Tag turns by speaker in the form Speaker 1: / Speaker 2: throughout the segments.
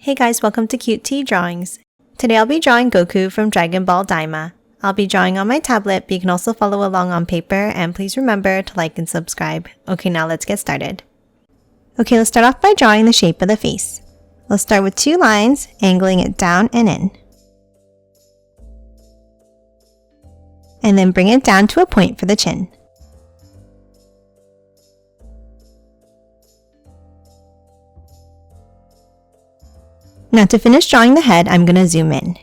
Speaker 1: Hey guys, welcome to Cute Tea Drawings. Today I'll be drawing Goku from Dragon Ball Daima. I'll be drawing on my tablet, but you can also follow along on paper, and please remember to like and subscribe. Okay, now let's get started. Okay, let's start off by drawing the shape of the face. Let's start with 2 lines, angling it down and in. And then bring it down to a point for the chin. Now to finish drawing the head, I'm going to zoom in.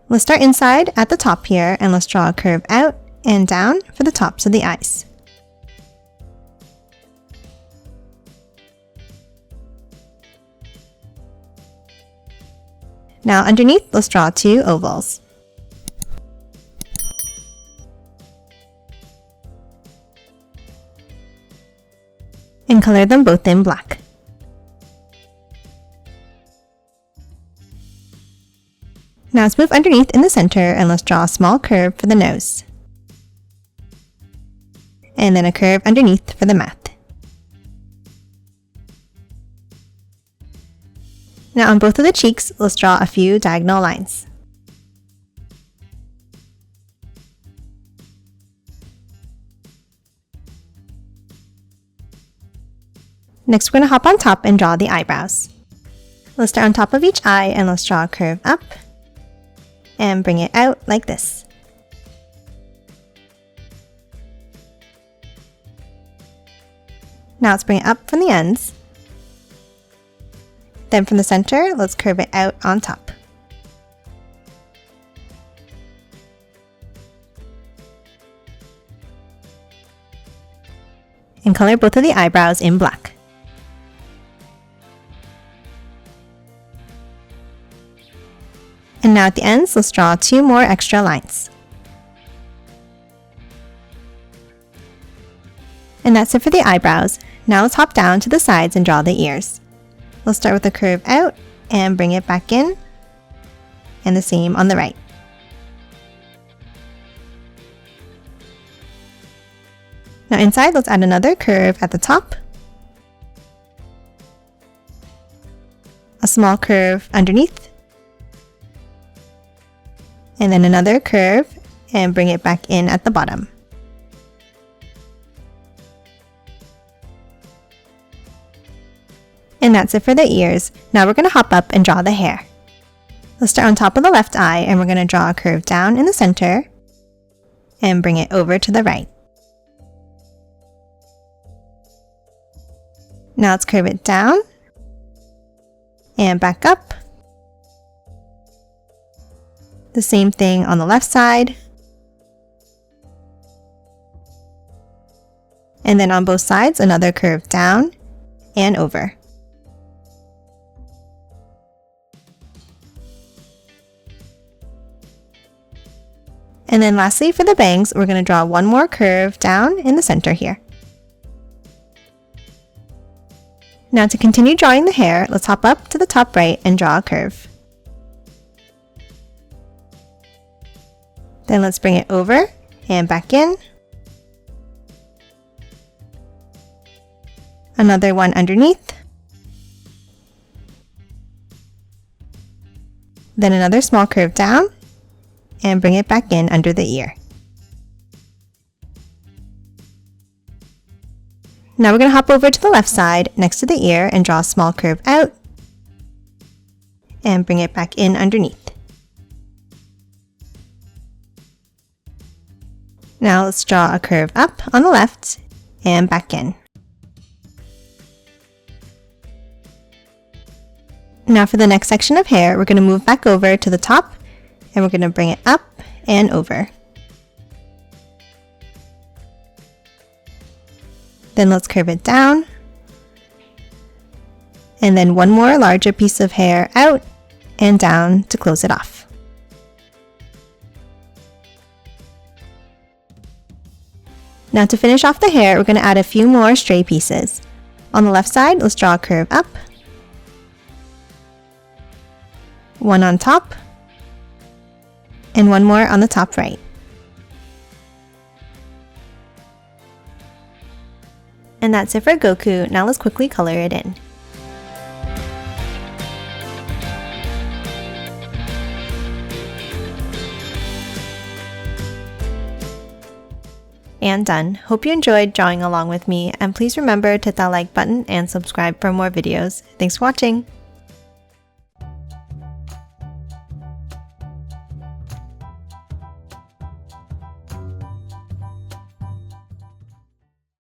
Speaker 1: Let's start inside at the top here, and let's draw a curve out and down for the tops of the eyes. Now underneath, let's draw 2 ovals. And color them both in black. Now let's move underneath in the center, and let's draw a small curve for the nose. And then a curve underneath for the mouth. Now on both of the cheeks, let's draw a few diagonal lines. Next, we're going to hop on top and draw the eyebrows. Let's start on top of each eye, and let's draw a curve up and bring it out like this. Now let's bring it up from the ends. Then from the center, let's curve it out on top. And color both of the eyebrows in black. And now at the ends, let's draw 2 more extra lines. And that's it for the eyebrows. Now let's hop down to the sides and draw the ears. Let's start with a curve out and bring it back in, and the same on the right. Now inside, let's add another curve at the top, a small curve underneath, and then another curve and bring it back in at the bottom. And that's it for the ears. Now we're going to hop up and draw the hair. Let's start on top of the left eye, and we're going to draw a curve down in the center and bring it over to the right. Now let's curve it down and back up. The same thing on the left side. And then on both sides, another curve down and over. And then lastly, for the bangs, we're going to draw 1 more curve down in the center here. Now to continue drawing the hair, let's hop up to the top right and draw a curve. Then let's bring it over and back in. Another one underneath. Then another small curve down and bring it back in under the ear. Now we're going to hop over to the left side next to the ear and draw a small curve out and bring it back in underneath. Now let's draw a curve up on the left and back in. Now for the next section of hair, we're going to move back over to the top, and we're going to bring it up and over. Then let's curve it down, and then 1 more larger piece of hair out and down to close it off. Now to finish off the hair, we're going to add a few more stray pieces. On the left side, let's draw a curve up, 1 on top, and 1 more on the top right. And that's it for Goku. Now let's quickly color it in. And done. Hope you enjoyed drawing along with me, and please remember to hit that like button and subscribe for more videos. Thanks for watching!